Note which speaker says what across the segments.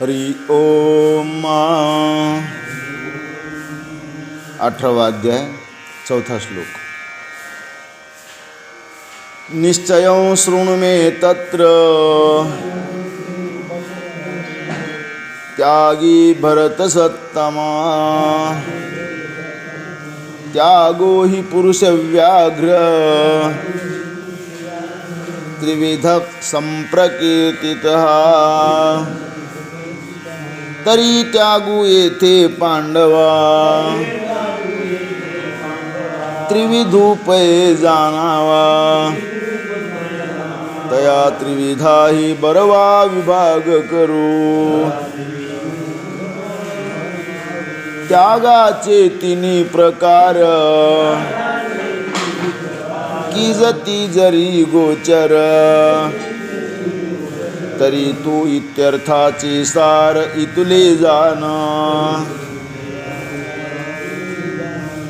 Speaker 1: हरि ओम. 18वा अध्याय 4था श्लोक. निश्चयं शृणु मे तत्र त्यागी भरतसत्तमा. त्यागो हि पुरुषव्याघ्र त्रिविधः संप्रकीर्तितः. तरी त्यागू येथे पांडवा त्रिविधूपये जाणावा. तया त्रिविधा हि बरवा विभाग करू. त्यागाचे तिन्ही प्रकार कीजती जरी गोचर. तरी तू इत्यर्थाचे सार इतुले जाण.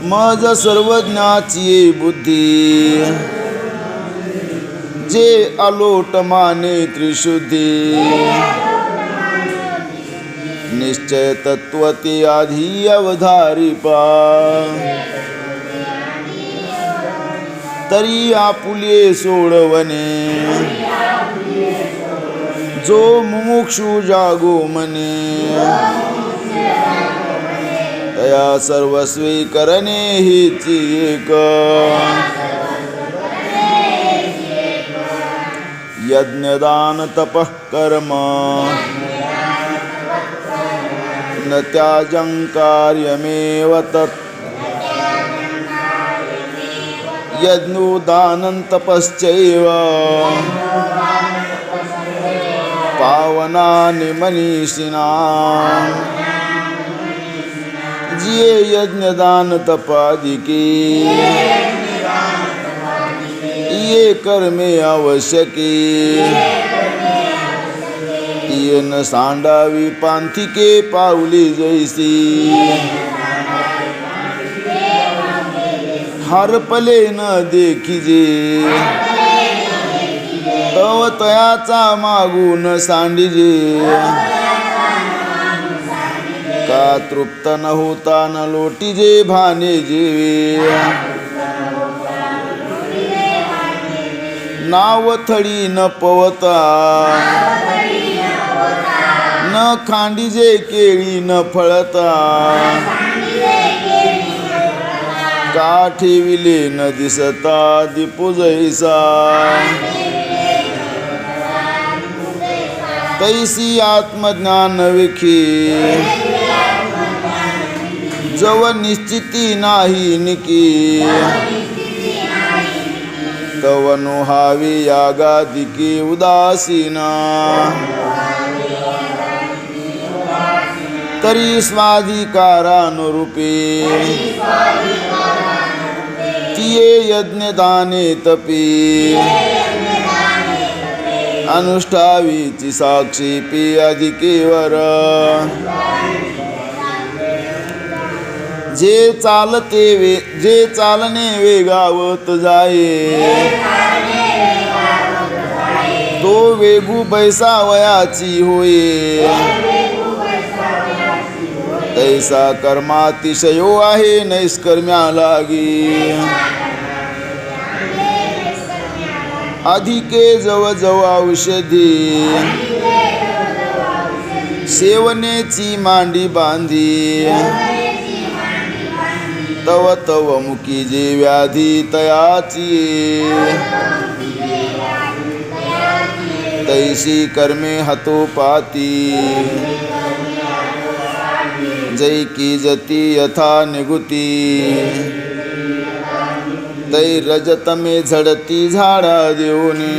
Speaker 1: मज सर्वज्ञाची बुद्धी जे अलोट माने त्रिशुद्धी. निश्चय तत्वते आधी अवधारिपा. तरी आपुले सोडवणे जो मुमुक्षु जागो मने. तया सर्वस्वी करणे हेची एक. यज्ञदान तपः कर्म न त्याजं कार्यमेव तत्. यज्ञोदानं तपश्चैव पावनानि मनीषिणाम्. जिये यज्ञदान तपादिके ये कर्मे आवश्यके. ये न सांडावी पांथिके पावली जैसी. हरपले न देखिजे तव तयाचा मागून सांडिजे. का तृप्त न होता न लोटीजे भाने जेवे. नावथडी न पवता न खांडिजे केळी न फळता. का ठेविले न दिसता दीपो जैसा. तैसी आत्मज्ञान विखी जव निश्चिती नाही निकी. तव नुहावी यागादिकी उदासीना. तरी स्वाधिकारानुरूपी तिये यज्ञदाने तपी. अनुष्ठावीची साक्षी पी अधिकेवर. जे चालणे वेगावत जाये तो वेगू बैसावयाची होये. तैसा कर्मातिशयो आहे नैष्कर्म्या लागी. अधिके जव जव औषधी सेवनेची मांडी बांधी. तव तव मुकी जे व्याधी तयाची. तैसी कर्मे हतोपाती जैकी जती यथा निगुती. तै रजतमे झडती झाडा देऊनी.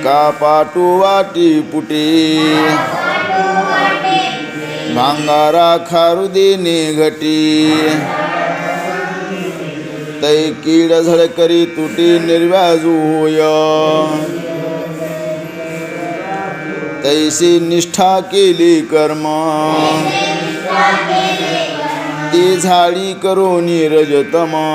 Speaker 1: का पाटू वाटी पुटी भांगारा खारू देने घटी. तै कीड झडकरी तुटी निर्व्याजू होय. तैसी निष्ठा केली कर्म ती झाडी करो निरजतमा.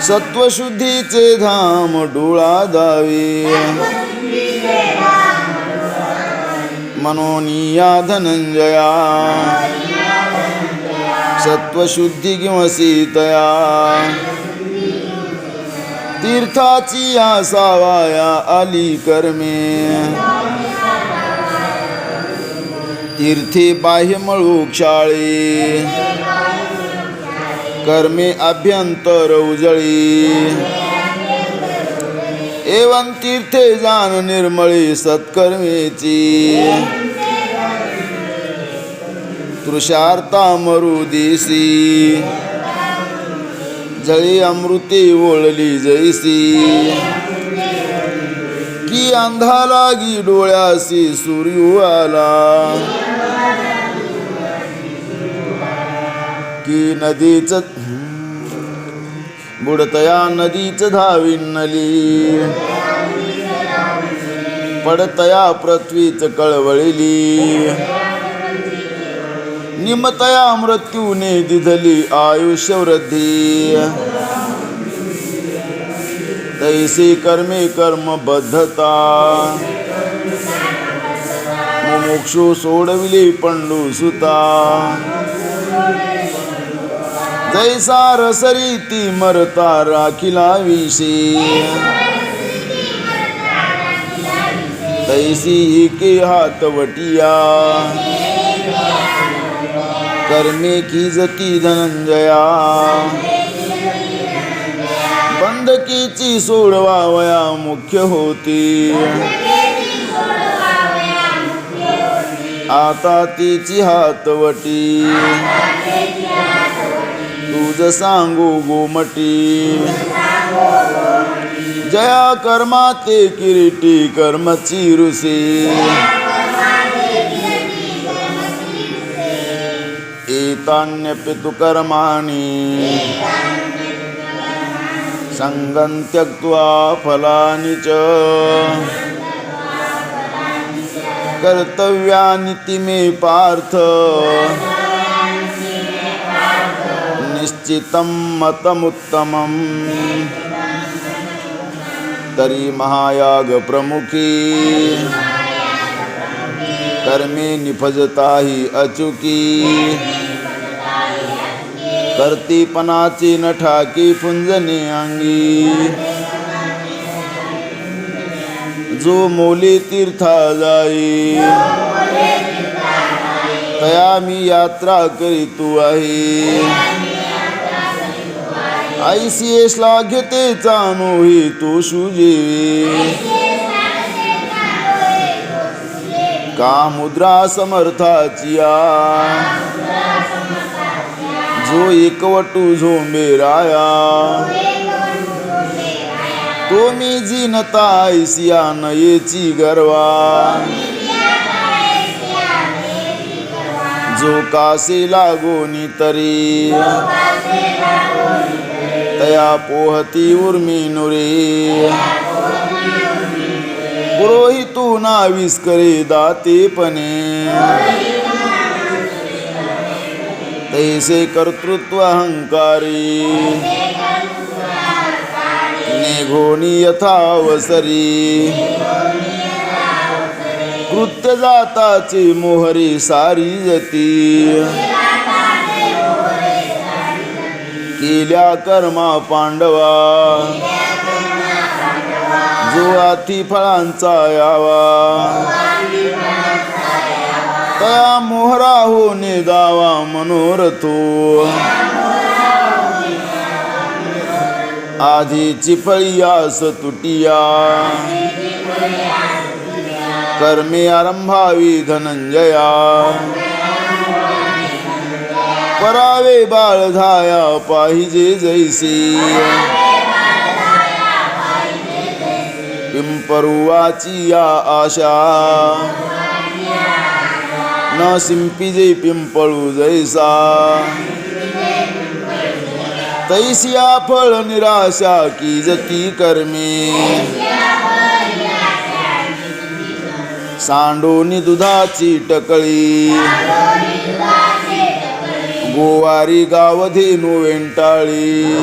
Speaker 1: सत्वशुद्धीचे धाम डोळा दावे मनोनिया धनंजया सत्वशुद्धी किंवा सीतया तीर्थाची आसावाया आली कर्मे तीर्थे बाह्य मळूक्षाळे कर्मे अभ्यंतर उजळी एवं तीर्थे जान निर्मळे सत्कर्मेची तृषार्ता मरुदिसी जळी अमृते ओळली जैसी की अंधा लागी डोळ्यासी सूर्य आला की नदीच बुडतया नदीच धाविन्नली पडतया पृथ्वीच कळवळली निमतया मृत्यूने दिधली आयुष्य वृद्धी तैसी कर्मे कर्मबद्धता मुमुक्षु सोडविली पंडू सुता जैसा रसरी ती मरता राखिला विषी तैसी ही के हातवटिया कर्मे की जती धनंजया बंधकीची सोडवावया मुख्य होती आता तिची हातवटी तुझ सांगू गोमटी जया कर्मा ते किरीटी कर्मची रुसे एतान्यपि तु कर्माणि संगं त्यक्त्वा फलानि च कर्तव्यानिति मे पार्थ निश्चितं मतमुत्तमम् तरी महायाग प्रमुखी कर्मे निफजता ही अचुकी कर्तीपणाची नठाकी पुंजने अंगी जो मोले तीर्था जाई तया मी यात्रा करीतू आहे ऐसी श्लाघ्यते चानोही तो सुजेवी का मुद्रा समर्थाचिया जो एकवटू झोंबे राया तो मी जिनता ऐसिया नयेची गर्वा जो कासे लागोनी तरी तया पोहती उर्मी नुरे पुरोहितू नाविस करे दातेपणे तैसे कर्तृत्व अहंकारी निघोनी यथावसरी कृत्य जाताची मोहरी सारी जती केल्या कर्मा पांडवा जो आती फळांचा यावा तया मोहरा होणे दावा मनोरथो आधीची फळीयास तुटिया कर्मे आरंभावी धनंजया परावे बाळ धाया पाहिजे जैसी पिंपरुवाची या आशा न सिंपिजे पिंपळू जैसा तैसिया फळ निराशा की जती कर्मे सांडोनी दुधाची टकळी गोवारी गावधेनु वेंटाळी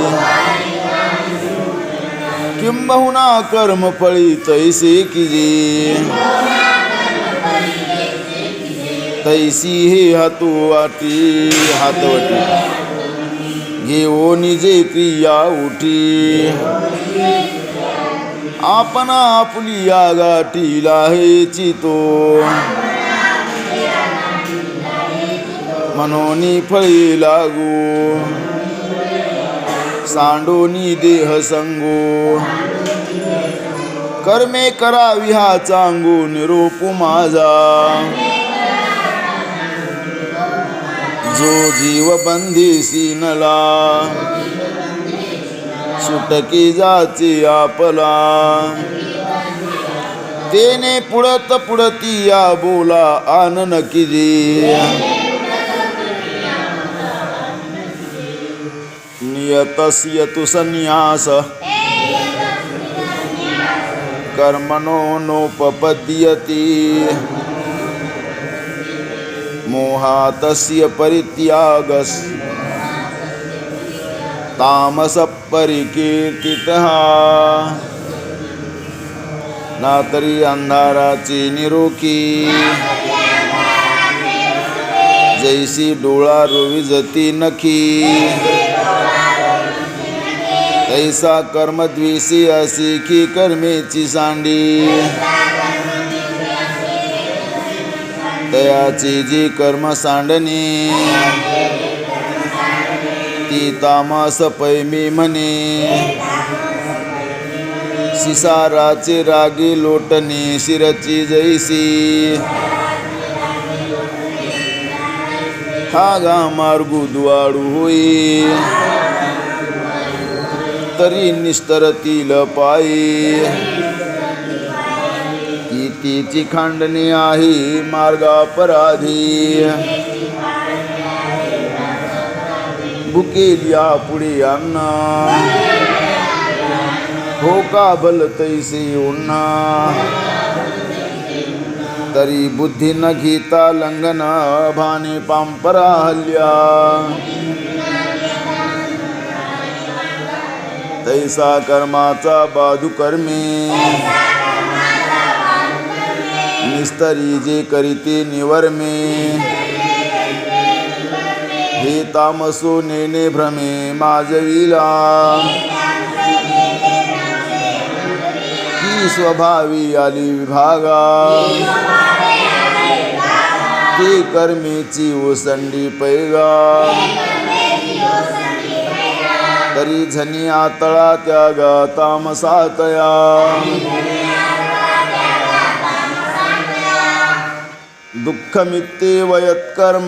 Speaker 1: किंबहुना कर्मफळी तैसे कीजे तैसी हे हातवटी घेओ निजे क्रिया उठी आपण आपुली या गाठीला हे चितो मनोनी फळी लागू सांडोनी देह संगो कर्मे करावी हा चांगू निरोप माझा जो जीव बंधीसी नला सुटकी जाची आपला तेने पुढती या बोला आनन किजी नियतस्य तु संन्यास कर्मणो नोपपद्यते मोहातस्य परित्यागस् तामस परिकीर्तितः नातरी अंधाराची निरोखी जैसी डोळा रोविजती नखी तैसा कर्मद्वेषी असी की कर्मेची सांडी तयाची जी कर्म सांडणी ती तामस पैमी म्हणे सिसाराचे रागी लोटणे शिरची जैसी हागा मार्गू द्वाडू होई तरी निस्तरतील पायी तिची खांडणी आहे मार्गापराधी भुकेलिया पुढे अन्न हो का बल तैसे उन्ना तरी बुद्धी न घेता लंघन भाने पांपरा हल्ल्या तैसा कर्माचा बाधू कर्मे निस्तरी जे करीते निवर्मे हे तामसो नेने भ्रमे माजविला ही स्वभावी आली विभागा ते कर्मेची ओसंडी पैगा तरी झनी आतळा त्यागा तामसातया दुःखमित्येव यत्कर्म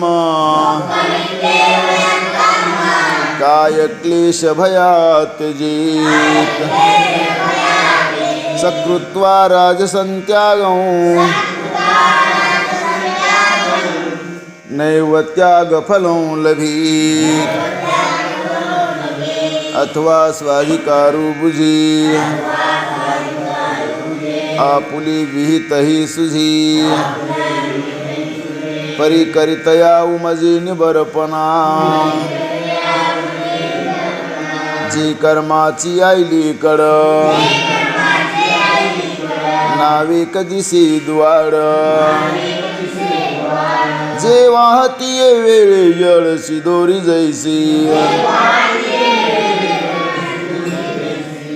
Speaker 1: काय क्लेश भयात् त्यजेत् सकृत्वा राजसंत्यागं नैव त्यागफलं लभेत् अथवा स्वाधिकारो बुझी आपुली विहित ही सुझी परिकरितया उमजी निबरपणा जी कर्माची आईली कड नावे कधीसी द्वाड जे वाहतीये वेळे जळशी दोरी जैसी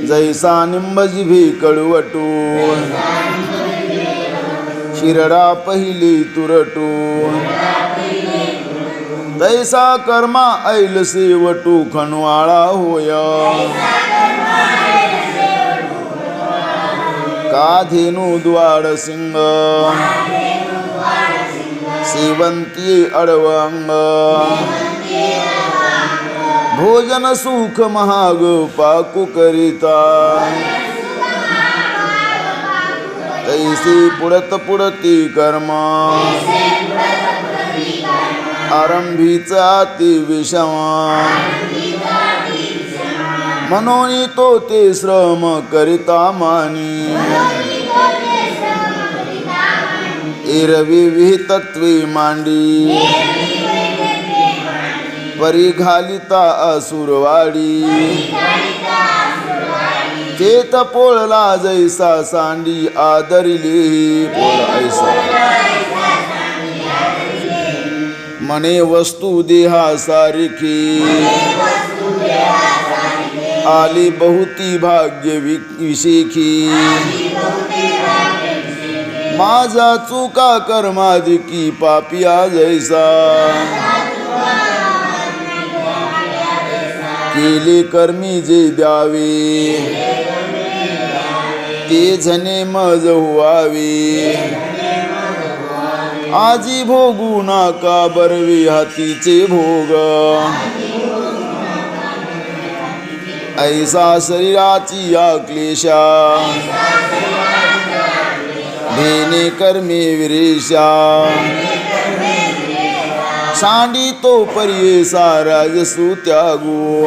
Speaker 1: जैसा निंबजिभी कडवटू शिरडा पहिली तुरटू तैसा कर्मा ऐल सेवटू खणवाळा होय काधेनु द्वाड सिंग सेवंती अडवंग भोजन सुख महाग पाकू करिता तैसी पुढती कर्म आरंभीचा अति विषम मनोनी तो ते श्रम करिता मानी एरवी विहितत्वे मांडी परी घालिता असुरवाडी चेत पोळला जैसा सांडी आदरिले पोळ ऐसा मने वस्तू देहा सारिखी आली बहुती भाग्य विशेखी माझा चुका कर्माधिकी पापिया जैसा केले कर्मी जे द्यावे ते झने मज व्हावे आजी भोगू नाका बरवे हातीचे भोग ऐसा शरीराची या क्लेशा भेने कर्मे विरेशा सांडी तो परिये साराजसु त्यागो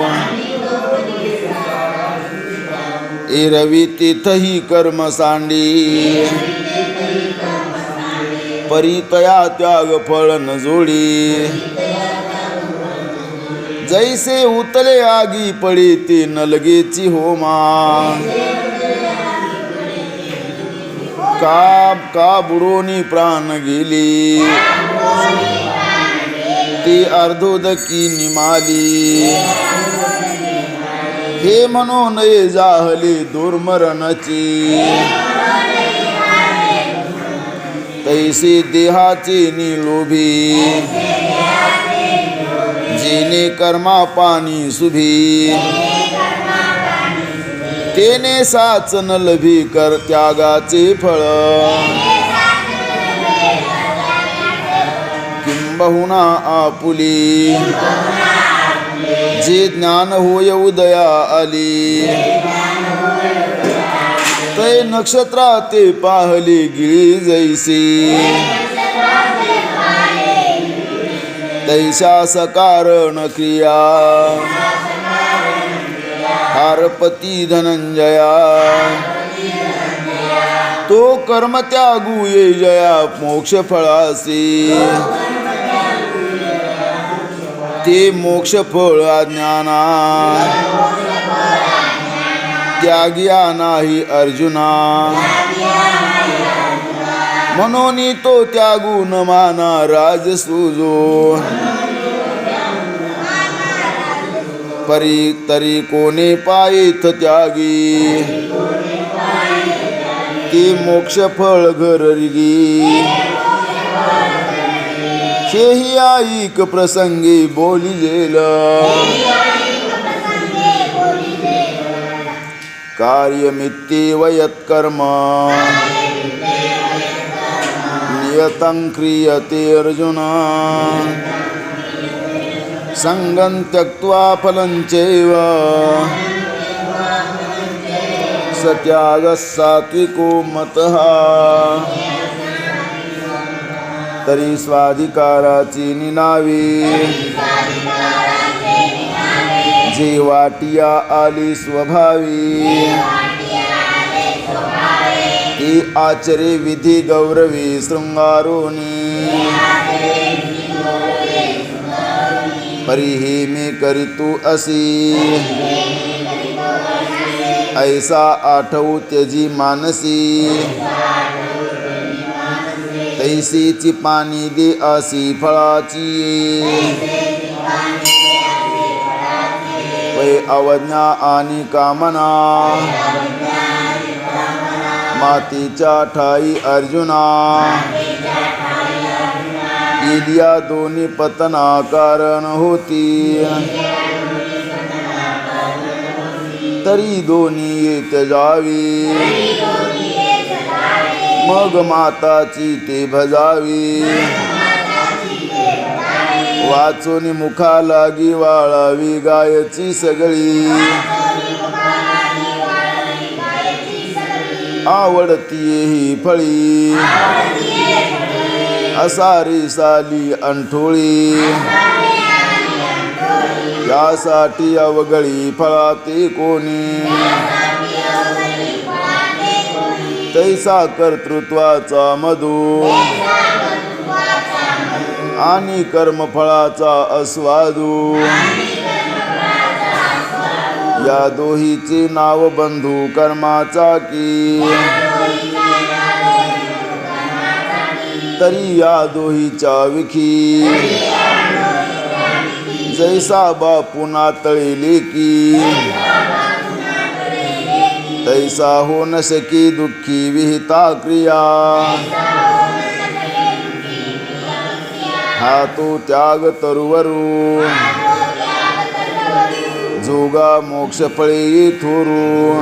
Speaker 1: एरवी तिथही कर्म सांडी परितया त्याग फळ न जोडी जैसे उतले आगी पडे ते नलगेची होमा का बुडोनी प्राण गेली ते अर्धोदकी निमाली हे मनोनये जाहले दुर्मरणाची तैसे देहाचे निलोभी जेने कर्मा पाणी सुभी तेने साचन लभी कर त्यागाचे फळ किंबहुना आपुली जे ज्ञान होय उदया आली तै नक्षत्रा ते पाहले गिळी जैसी तैसा सकारण क्रिया हारपती धनंजया तो कर्म त्यागू ये जया मोक्ष फळासी ते मोक्ष फळ अज्ञाना त्याग्या नाही अर्जुना म्हणून तो त्यागू न माना राजसूजो परी तरी कोणे पायेथ त्यागी ते मोक्ष फळ घरगी हेही ऐक प्रसंगी बोलिलेल कार्यमित्येव यत्कर्म नियतं क्रियते अर्जुन संगं त्यक्त्वा फलं चैव सत्यागः सात्विको मतः तरी स्वाधिकाराची निनावी जे वाटिया आली स्वभावी ती आचरे विधी गौरवी शृंगारोनी परिही मी करीतू असी ऐसा आठवू त्यजी मानसी तैसीची पाणी दे असी फळाची वै अवज्ञा आणि कामना मातीच्या ठाई अर्जुना इलिया दोन्ही पतना कारण होती तरी दोन्ही येत जावी मग माताची ते भजावी वाचून मुखा लागी वाळावी गायची सगळी आवडती ही फळी असारी साली अंठोळी यासाठी अवघळी फळाते कोणी तैसा कर्तृत्वाचा मधू आणि कर्मफळाचा अस्वादू या दोहीचे नाव बंधू कर्माचा की तरी या दोहीच्या विखी जैसा बापुना तळिले की तैसा हो न सकी दुःखी विहिता क्रिया हा तो त्याग तरुवरू जोगा मोक्ष फळे थोरू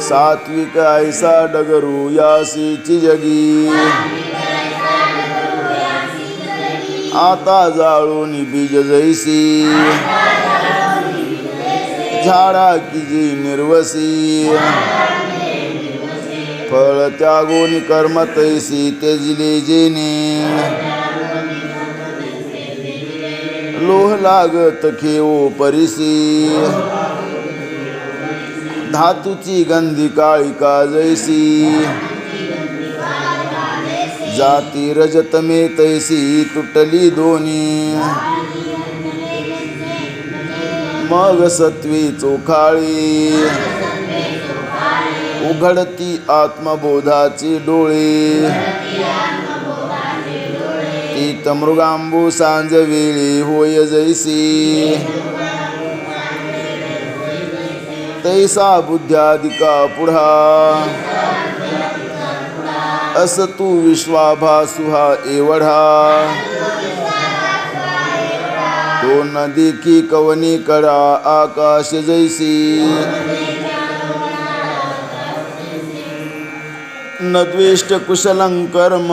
Speaker 1: सात्विक ऐसा डगरू यासीची जगी आता जाळून बीज जैसी झाडा की जी निर्वसी फळ त्यागोनी कर्म तैसी त्यजिले जेने लोह लागत खेओ परिसी धातूची गंधी काळिका जैसी जाती रजतमे तैसी तुटली दोनी मग सत्वी चोखाळी उघडती आत्मबोधाची डोळे ती मृगांबू सांजवेळी होय जैसी तैसा बुद्ध्यादिका पुढा अस तू विश्वाभासुहा एवढा तो नदी की कवनी कडा आकाश जैसी न द्वेष्ट कुशलं कर्म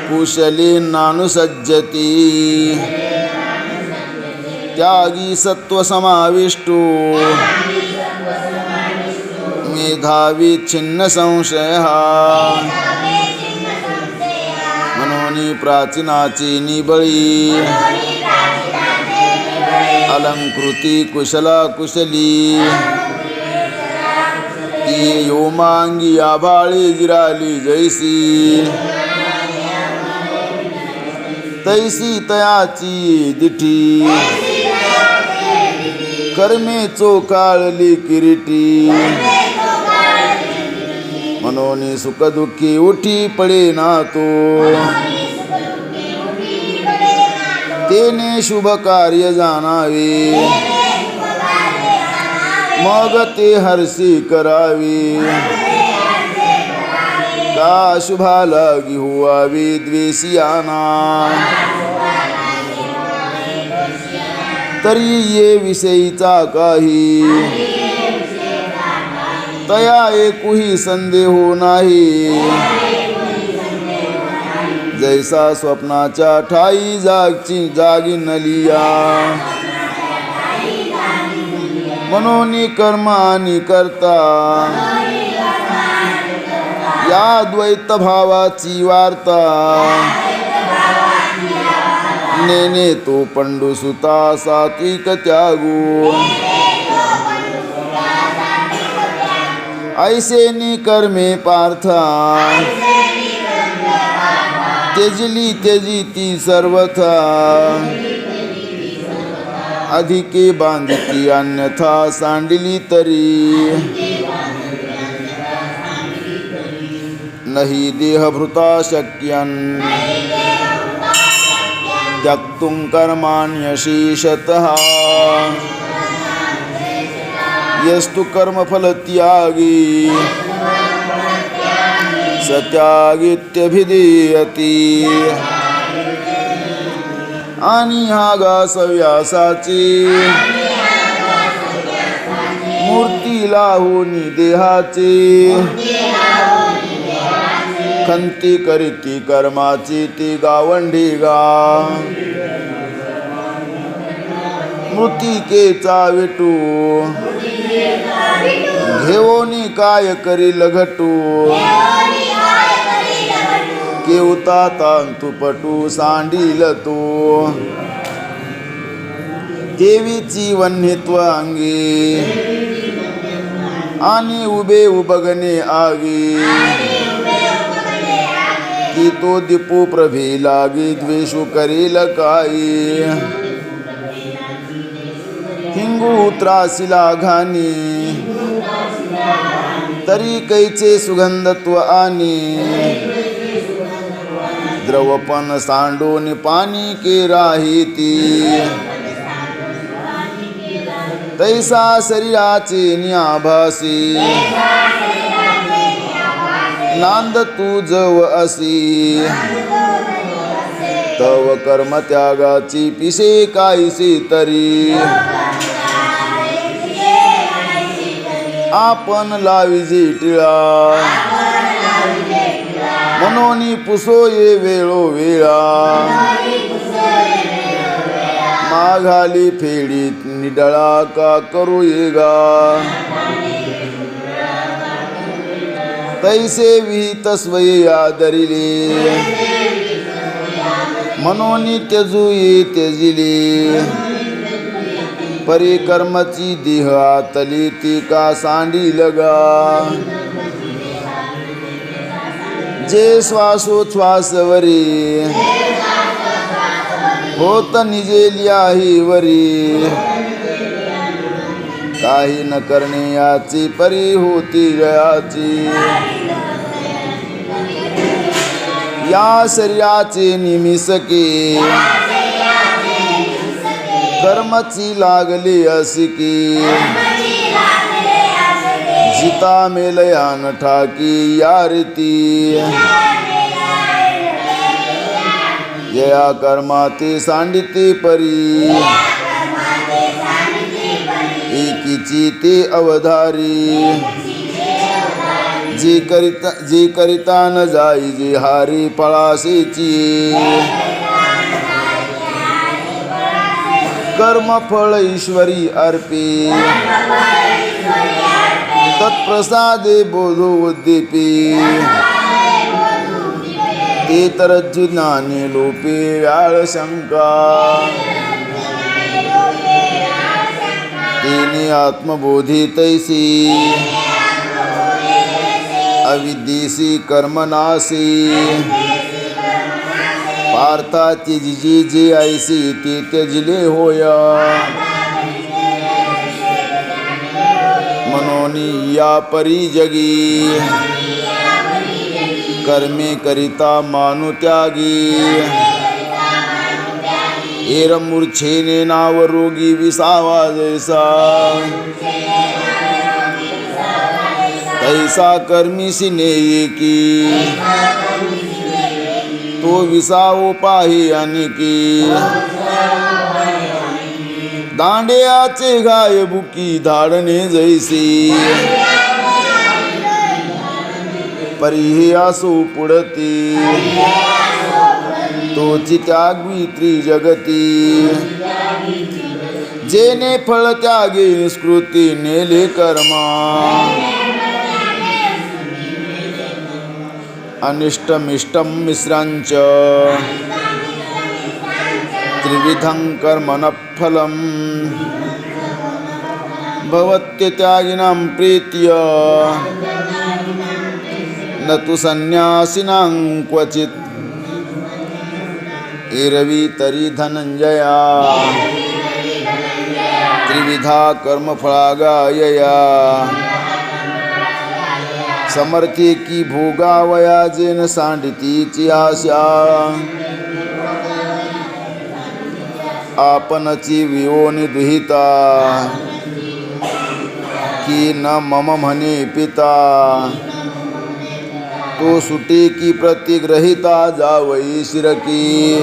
Speaker 1: कुशली नानुसज्जती त्यागी सत्व समाविष्टो मेधावी छिन्न संशय मनोनी प्राचीनाची निबळी अलंकृती कुशला कुशली ती योमांगी आभाळी जिराली जैसी तैसी तयाची दिठी कर्मे चोकाळली किरीटी मनोनी सुख दुःखी उठी पडे ना तो तेने शुभ कार्य जाणावे मग ते हरसी करावी का शुभा लागी हुआवी द्वेषियाना तरी ये विषयीचा काही तया एकुही संदेहो नाही जैसा स्वप्नाच्या ठाई जागी नलिया मनोनी कर्म आणि करता या द्वैत भावाची वार्ता नेने तो पंडुसुता सात्विक त्यागू ऐसे नि कर्मे पार्था त्यजली त्यजिती सर्वथा अधिके बांधिती अन्यथा सांडिली तरी नहि देहभृता शक्यन् त्यक्तुं कर्माण्यशेषतः यस्तु कर्मफलत्यागी स त्यागीत्यभिधीयते आणि हा घास व्यासाची मूर्ती लावूनी देहाची खंती करीती कर्माची ती गावंढी गा मृतिकेचा विटू घेवोनी काय करी लघटू केवता तांतु पटू सांडील तो देवीची वन्यत्व अंगी आणि उभे उबगणे आगी की तो दीपू प्रभे लागी द्वेषू करील काही निघू त्रासिला घाणी तरी कैचे सुगंधत्व आणि द्रवपण सांडून पाणी के राहिती तैसा शरीराचे नियाभासी नांद तू जव असी तव कर्म त्यागाची पिसे कायसी तरी आपण लाविजी टिळा मनोनी पुसोये वेळोवेळा माघाली फेडीत निडळा का करू येगा तैसे विहित स्वये आदरिले मनोनी त्यजूये त्यजिले परिकर्मची देह आतली ती का सांडी लगा जे श्वासोच्छ्वासवरी होत निजेलियाही वरी काही न करणे याची परी होती जयाची या शरीराचे निमिषके कर्मची लागली असिकी जिता मेलयान ठाकी या रीती या कर्माते सांडिते परी एकीची ते अवधारी जी करिता न जाई जी हारी पळासेची कर्म फळ ईश्वरी अर्पी तत्प्रसादे बोधो उद्दीपी ते तरज्जु ज्ञानी लोपे व्याळ शंका तेने आत्मबोधी तैसी अविद्येसी कर्मनासी पार्थाची जी जी ऐसी ती त्यजिले होया मनोनी या परी जगी कर्मे करिता मानु त्यागी एरम मूर्छेने नाव रोगी विसावा जैसा तैसा कर्मीसी नेये की तो विसावो पाही अनिकी दांड्याचे गाय बुकी धाडणे जैसी परिहे असो पुढती तोची त्यागवी त्रिजगती जेने फळ त्यागे निष्कृती नेले कर्मा अनिष्टमिष्टं मिश्रांच त्रिविधं कर्मण फलम् भवत्यत्यागिनां प्रीत्य न तु सन्यासिनां क्वचित् एरवी तरी धनंजया त्रिविधा कर्मफळागायया समर्थी की भोगावया जेन सांडितीची आशा आपणची वियोनी दुहिता की न मम म्हणे पिता तो सुटी की प्रतिग्रहिता जावई शिरकी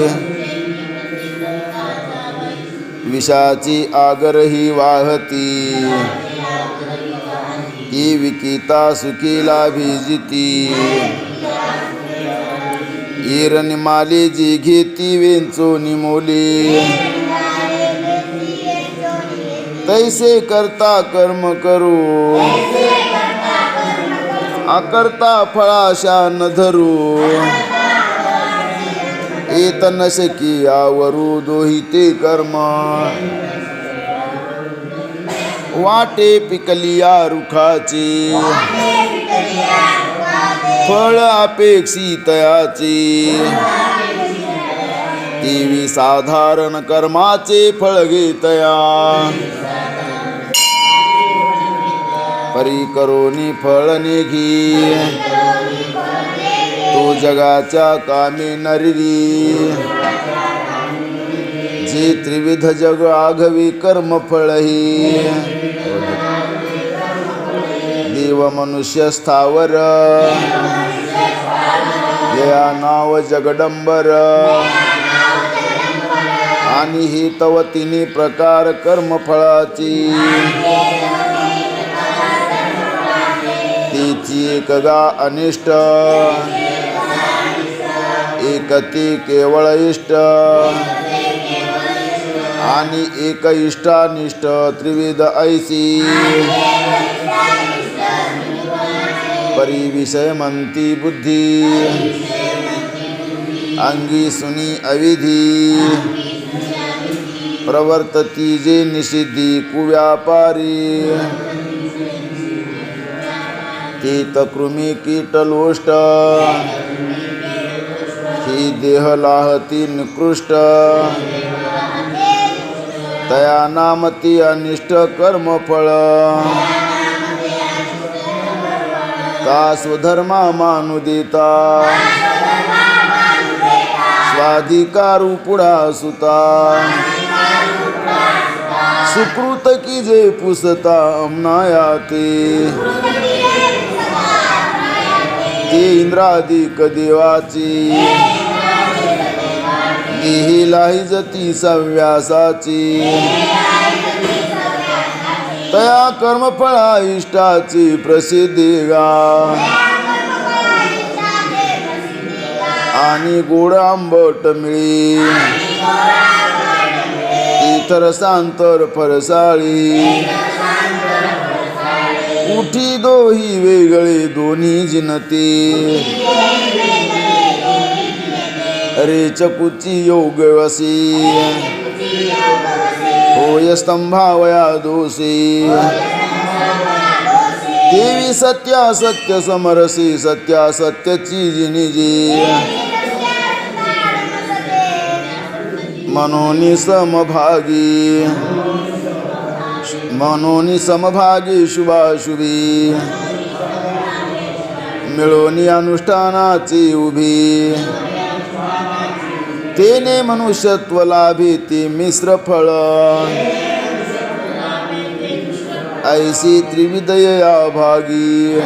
Speaker 1: विषाची आगर ही वाहती ही विकिता सुखीला भिजिती ईरनिमाली जी घेती वेंचो निमोली तैसे करता कर्म करू आकर्ता फळाशा न धरू एत न शकी आवरू दोहिते कर्म वाटे पिकलिया रुखाची फळ अपेक्षी तयाची देवी साधारण कर्माचे फळ घेतया परी करोनी फळ निघी तू जगाच्या कामी नरवी जी त्रिविध जग आघवी कर्म फळही देव मनुष्य स्थावर या नाव जगडंबर आणि ही तव तिन्ही प्रकार कर्मफळाची तिची एकगा अनिष्ट एकती केवळ इष्ट आणि एक इष्टानिष्ट त्रिविध ऐसी परी विषय म्हणती बुद्धी अंगी सुनी अविधी प्रवर्तती जे निषिद्धी कुव्यापारी कीट कृमी कीटलोष्ट ही देह लाहती निकृष्ट तया नामती अनिष्ट कर्मफळ का स्वधर्मा मानु देता स्वाधिकारू पुढा सुता सुकृत की जे पुसता अमनाया ते इंद्रादिक देवाची गेहिलाही जती सव्यासाची तया कर्मफळा इष्टाची प्रसिद्धी गा आणि गोड आंबट मिळी इतर सांतर फरसाळी उठी दोही वेगळे दोन्ही जिनते अरे चकुची योगवसी होय स्तंभावया दोषी देवी सत्या सत्य समरसी सत्या सत्यची जिनिजी मनोनी समभागी शुभाशुभी मिळोनी अनुष्ठानाची उभी तेने मनुष्यत्व लाभी ती मिश्र फळ ऐसी त्रिविधया भागी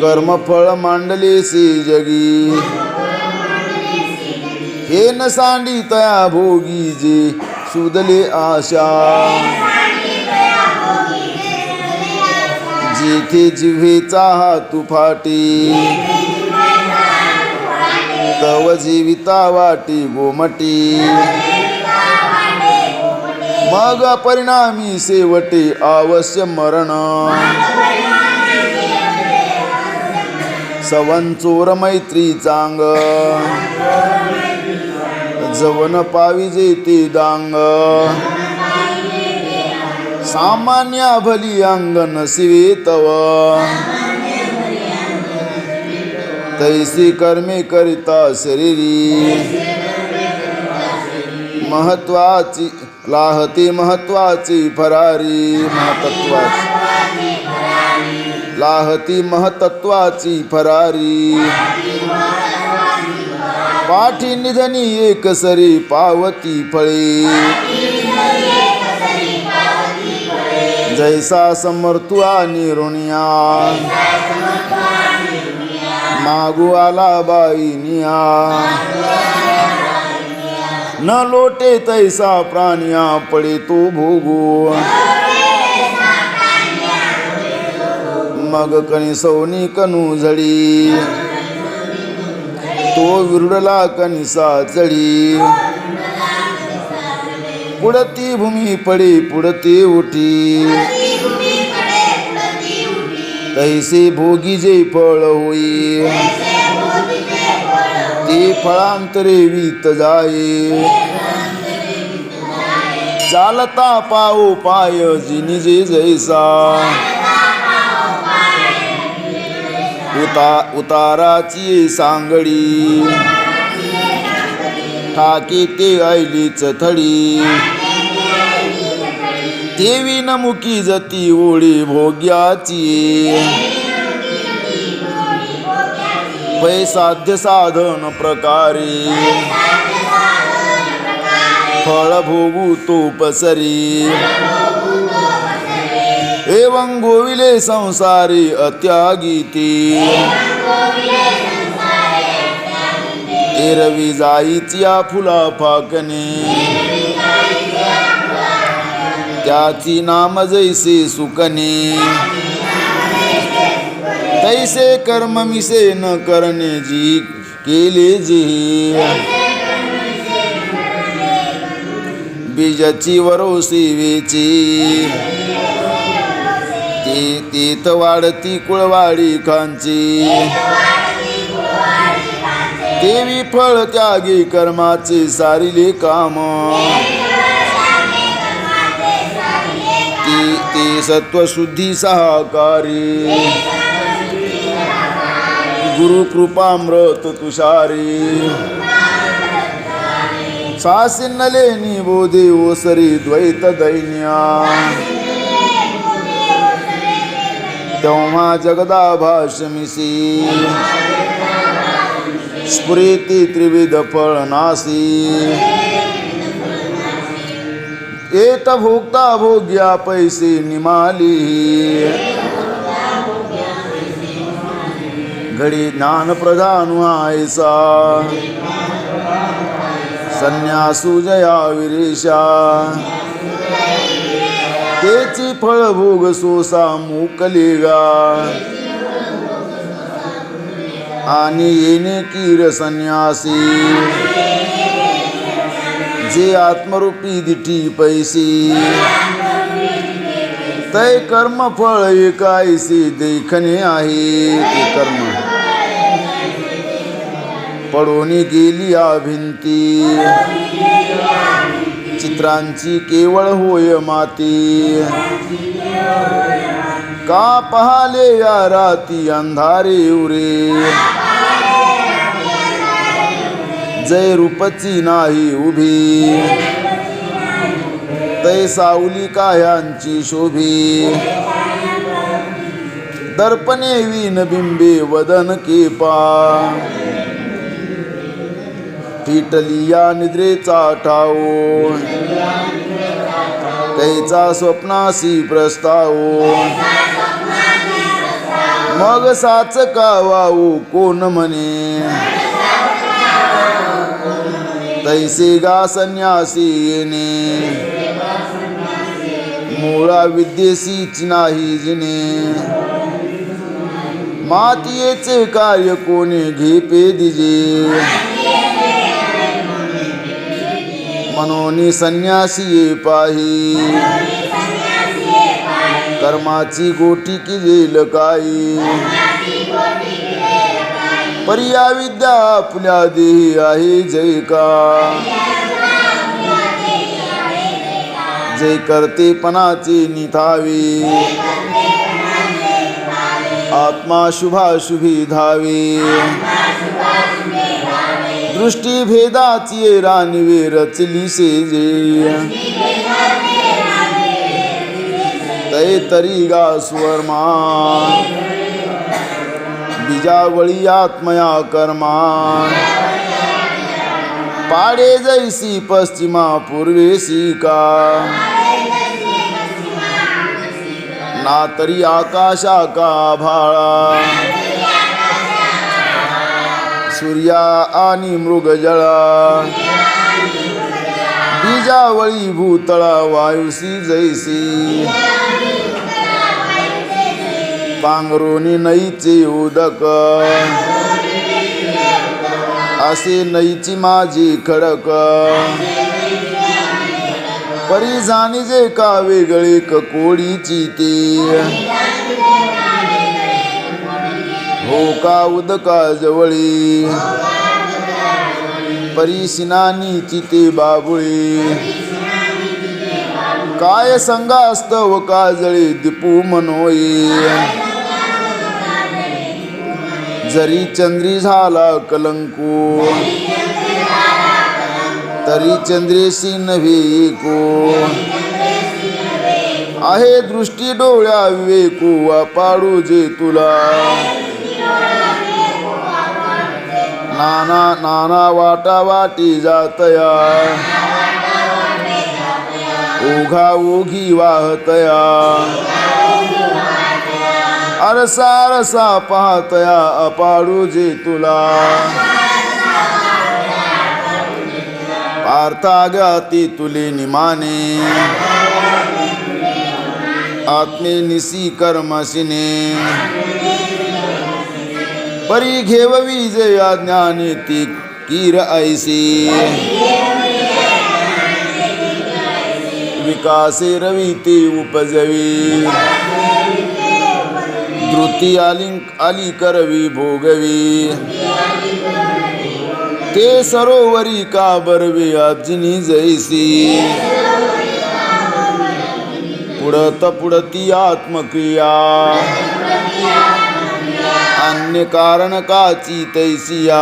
Speaker 1: कर्मफळ मांडलेसी जगी हे न सांडी तया भोगी जे सुदले आशा जिथे जिव्हेचा हातू फाटी तव जीविता वाटी गोमटी मग परिणामी शेवटे अवश्य मरण सवंचोर मैत्री चांग जवन पाविजे ते दांग सामान्य भली अंग नसिवे तव तैसी कर्मे करिता शरीरी महत्वाची लाहती महत्वाची फरारी लाहती महतत्वाची फरारी पाठी निधनी एक सरी पावती फळे जैसा समर्थुआ निरुनिया मागू आला बाईनिया न लोटे तैसा प्राणिया पडे तो भोगू मग कणी सौनी कनू झडी तो विरुडला कनिसा चढी पुढती भूमी पडे पुढते उठी तैसे भोगी जे फळ होई ते फळांतरे वीत जाये चालता पाओ पाय जिनिजे जैसा उताराची सांगडी ठाकी ते आईलीच थडी देवी नमुकी जती ओळी भोग्याची पैसाध्य साधन प्रकारे फळ भोगू तो पसरी एवं गोविले संसारी अत्यागीती एरवी जाईच्या फुला फाकणे त्याची नाम जैसे सुकने तैसे कर्म मिसे न करणे जी केले जी बीजाची वरोसी वेची तीत वाढती कुळवाडी खांची देवी फळ त्यागी कर्माचे सारिले काम ती सत्वशुद्धी सहाकारी गुरु कृपामृत तुषारी सासिन्नले निबोधे ओसरी द्वैत दैन्या तेव्हा जगदा भाषमिसी स्फुरिती त्रिविध फळ नासी एत भोगता भोग्या पैसे निमाली घडी ज्ञान प्रधान व्हायचा संन्यासू जया विरेशा तेची फळ भोग सोसा मुकलेगा आणि येणे कीर संन्यासी जे आत्मरूपी दिठी पैसी तै कर्म फळ एकायसी देखणे आहे ते कर्म पडून गेली भिंती चित्रांची केवळ होय माती का पहाले या राती अंधारे उरे जय रूपची नाही उभी तै सावली कायांची शोभी दर्पणे विन बिंबे वदन केपा फिटलिया निद्रेचा ठाओ तैचा स्वप्नासी प्रस्ताव मग साच का वाऊ कोण म्हणे तैसे गा संन्यासी येणे मुळा विद्येसीच नाही जिने मातीयेचे कार्य कोणी घेपे दिजे मनोनी संन्यासी पाही कर्माची गोटी किजेल काही पर्या विद्या आपल्या देही आहे जय का जय करतेपणाचे निथावे आत्मा शुभाशुभी धावे दृष्टी भेदाची रानवे रचली सेजे तै तरी गा स्वर्मा बीजावळी आत्मया कर्मा पाडे जैसी पश्चिमा पूर्वेसी का ना तरी आकाशा का भाळा सूर्या आणि मृगजळा बीजावळी भूतळा वायुसी जैसी पांघरोनी नईचे उदक असे नईची माझी खडक परी जाणी जे का वेगळे कोडीची ते हो का उदका जवळी परी सिनानी चिते बाबुळी काय संगास्तव काजळे दिपू मनोई जरी चंद्री झाला कलंकू तरी चंद्रेशी नव्हे एको आहे दृष्टी डोळ्या विवेकू पाडू जे तुला नाना नाना वाटा वाटी जातया ओघा ओघी वाहतया अरसा रसा पाहतया अपाडू जे तुला पार्थागाती तुले निमाने आत्मे निसी कर्मसिने परी घेव विजया ज्ञाने ती कीर ऐसी विकासे रविते उपजवी धृती आली करवी भोगवी ते सरोवरी का बरवे आजिनी जैसी पुढती आत्मक्रिया अन्य कारण काची तैसिया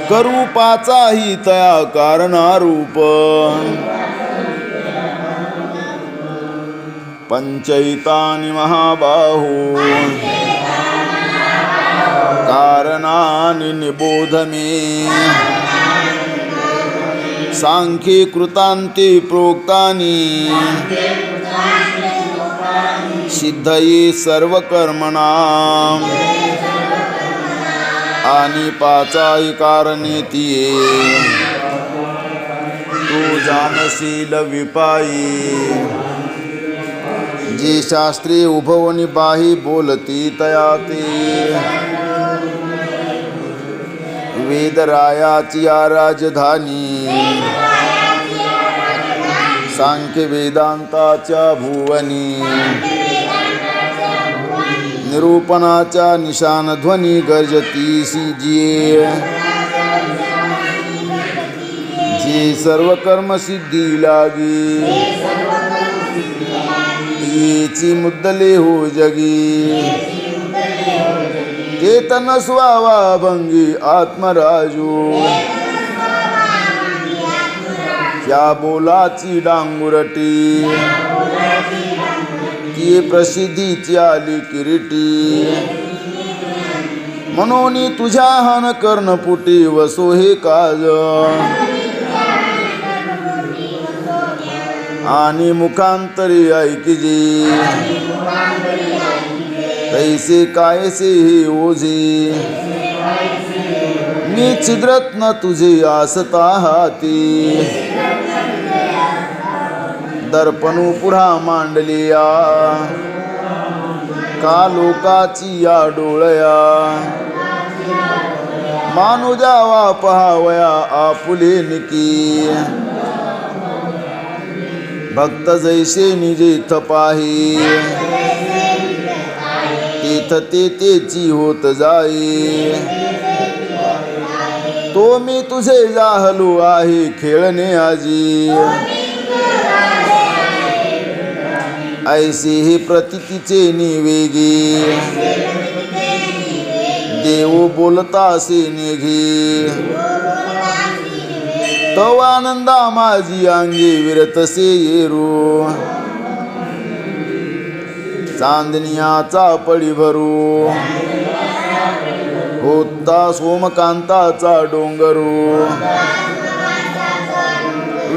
Speaker 1: करू पाचाही तया कारणारूप पंचैतानि महाबाहू कारणानि निबोध मे सांख्ये कृतान्ते प्रोक्तानि सिद्धये सर्वकर्मणाम् आणि पाचाही कारणे तिये तू जानशील विपायी जे शास्त्रे उभवनी बाही बोलती तया ते वेदरायाची राजधानी सांख्य वेदांताच्या भुवनी निरूपणाच्या निशान ध्वनी गर्जतीसी जे सर्व कर्म सिद्धी लागी येची मुद्दले हो जगी ते तन स्वावा भंगी आत्मराजू त्या बोलाची डांगुरटी ती प्रसिद्धीची आली किरीटी म्हणून तुझ्या हन कर्णपुटी वसो हे काज आणि मुखांतरी ऐकिजी तैसे कायसे हे ओझे मी छिद्रत्न तुझे आसता हाती दर्पणू पुढा मांडलिया का लोकाची या डोळया मानु जावा पहावया आपुले निकी भक्त जैसे निजे तपाही तेथ तेची होत जाई तो मी तुझे जाहलो आहे खेळणे आजी ऐसे हे प्रतितीचे निवेगी देव बोलतासे निघे तो आनंदा माझी अंगी विरतसे येरू चांदनियाचा पडी भरू होता सोमकांताचा डोंगरू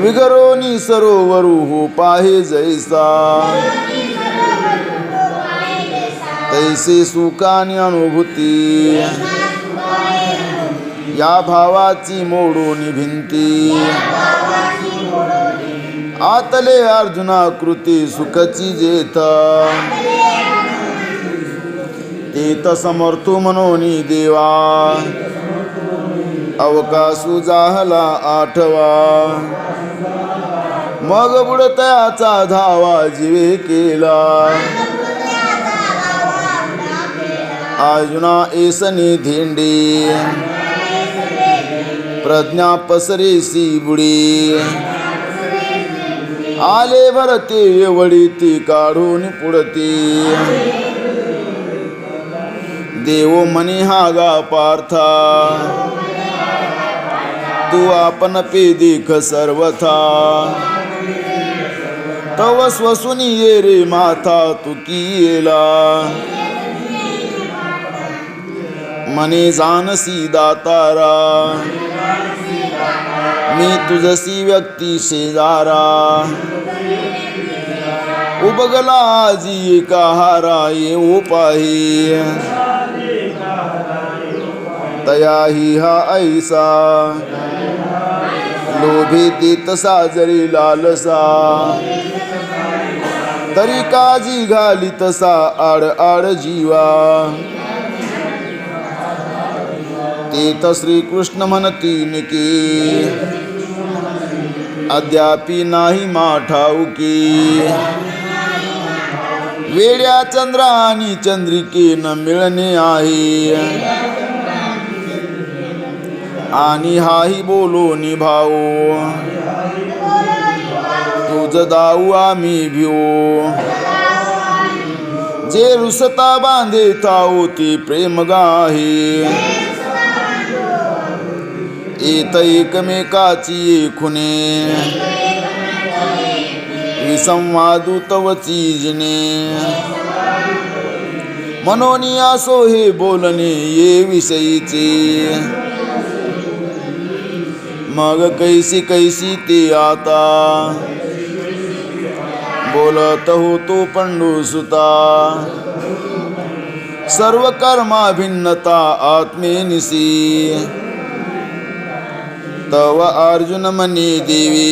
Speaker 1: विगरोनी सरोवरू हो पाहे जैसा तैसे सुखानी अनुभूती या भावाची मोडून भिंती आतले अर्जुना कृती सुखची जेथ तेथ समर्थो मनोनी देवा अवकाशू जाहला आठवा मग बुडत्याचा धावा जीवे केला अर्जुना ऐसनी धेंडी प्रज्ञा पसरेसी बुडी आले भरते वडी ती काढून पुढती देव मनी हागा पार्था तू आपण पे देख सर्वथा तव स्वसुनी ये रे माथा तुकियेला मने जानसी दातारा मी तुझसी व्यक्ती शेजारा उबगला आजी एका हारा येऊ पाही तयाही हा ऐसा लोभी ती तसा जरी लालसा तरी काजी घाली तसा आड आड जीवा तेथ श्रीकृष्ण म्हणतीन की अद्यापि नाही ठाऊकी वेड्या चंद्रा आणि चंद्रिकेन मिळणे आहे आणि हाही बोलो निभाओ तुझ दाऊ आम्ही भिओ जे रुसता बांधे थाओ ते प्रेम गाहे एत एकमेकाची खुने विसंवादू तव चीजने मनोनी असो हे बोलणे ये विषयीचे मग कैसी कैसी ते आता बोलत होतो पंडू सुता सर्व कर्मा भिन्नता आत्मेनिसी तव अर्जुन मनी देवी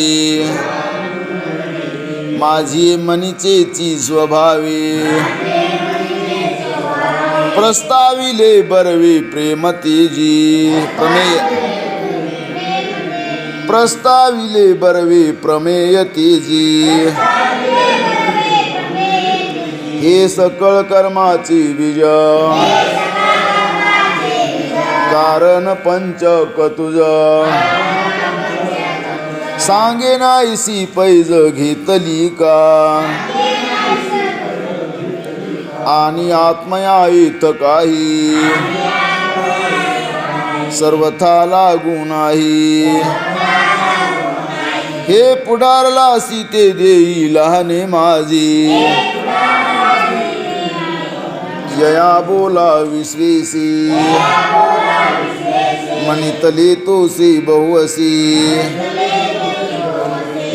Speaker 1: माझी मनीचेची स्वभावी प्रस्ताविले बरवी प्रेम तेजी प्रमेय प्रस्ताविले बरवी प्रमेय तेजी हे सकळ कर्माची बीज कारण पंचक तुझ सांगे नाहीसी पैज घेतली का आणि आत्मया येत काही सर्वथा लागू नाही हे पुढारला सीते देई लहाने माझी जया बोला विश्वेसी मनितले तोसी बहुअसी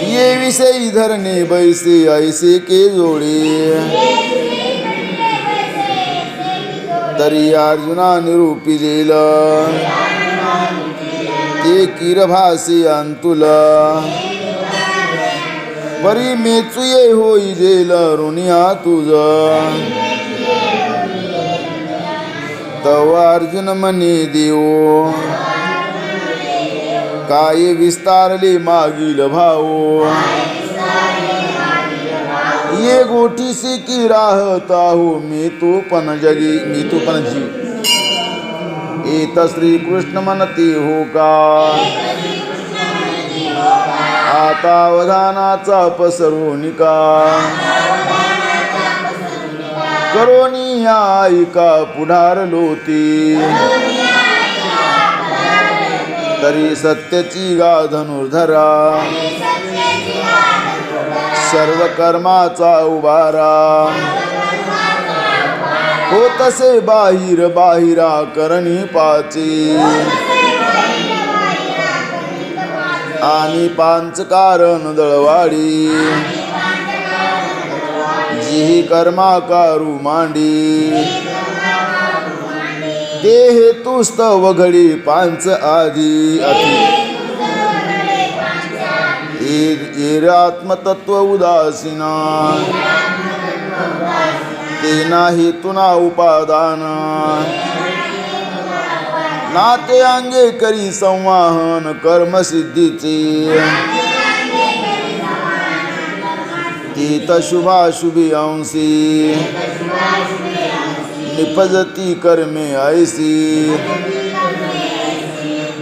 Speaker 1: ये विषयी धरणे बैसे ऐसे के जोडे तरी अर्जुना निरूपिजेल ते किरभासे अंतुल परी मेचुये होई जेल ऋणिया तुझ तव अर्जुन मने देव काय विस्तारले मागील भाऊ ये गोठीसी की राहता हो मी तू पण जी एत श्री कृष्ण म्हणते हो का आता अवधानाचा पसरोनिका करोनी ऐका पुढारलोती तरी सत्यची गा धनुर्धरा सर्व कर्माचा उभारा हो तसे बाहिर बाहिरा करणी पाची आणि पांच कारण दळवाडी जी कर्मा कारू मांडी ते हेतुस्त वघडी पांच आधी अति आत्मतत्व उदासीना ते नाही तुना उपादान नाते अंगे करी संवाहन कर्म सिद्धीचे तीत शुभाशुभी अंशी निपजती कर्मे ऐसी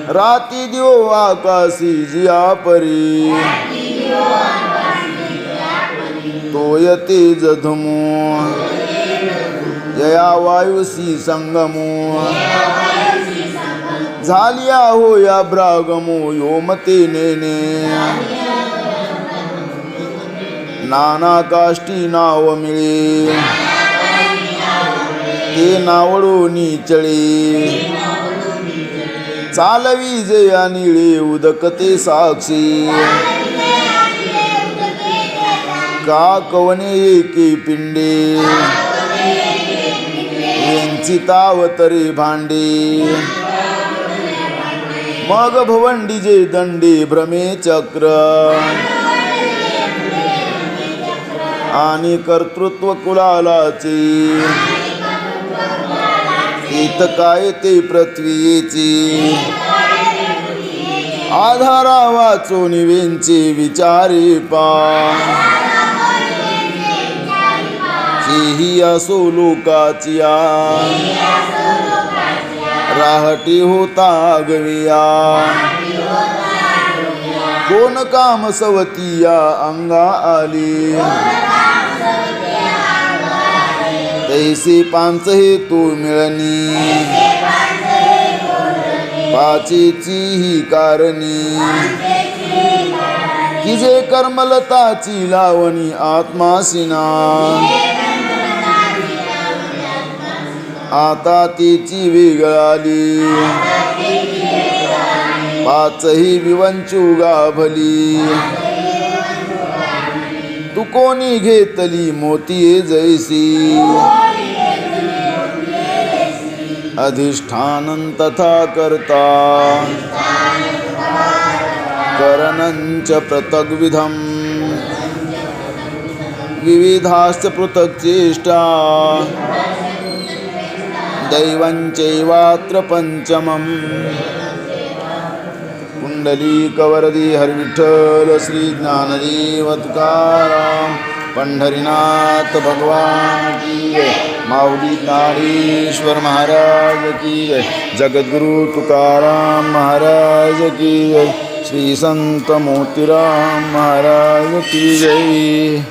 Speaker 1: राती दिवो आकाशी जिया परी तोयते जधमो यया वायुसी संगमो झालिया हो या ब्रागमो योमते नेने नाना काष्टी नाव मिळे ते नावळोनी चळे चालवी जया निळे उदकते साक्षी का कवने एके पिंडे यांची तावतरे भांडे मग भवंडी जे दंडे भ्रमे चक्र आणि कर्तृत्व कुलालाचे इत काय ते पृथ्वीचे आधारा वाचून वेंचे विचारे पा ही असो लोकाची राहटी होता आगविया कोण काम सवतिया अंगा आली तैसे पांच हे तू मिळणी पाचेची ही कारणी की जे कर्मलताची लावणी आत्मासिना आता तिची वेगळाली पाचही विवंचू गाभली तू कोणी घेतली मोती जैसी अधिष्ठानं तथा करता करणंच पृथग्विधम विविधाश्च पृथक् चेष्टा दैवंचैवात्र पंचमम् कुंडलीकवरदी हरिविठ्ठल श्री ज्ञानदेव तुकाराम पंढरीनाथ भगवान की जय माऊली ज्ञानेश्वर महाराज की जय जगद्गुरु तुकाराम महाराज की जय श्री संत मोतीराम महाराज की जय।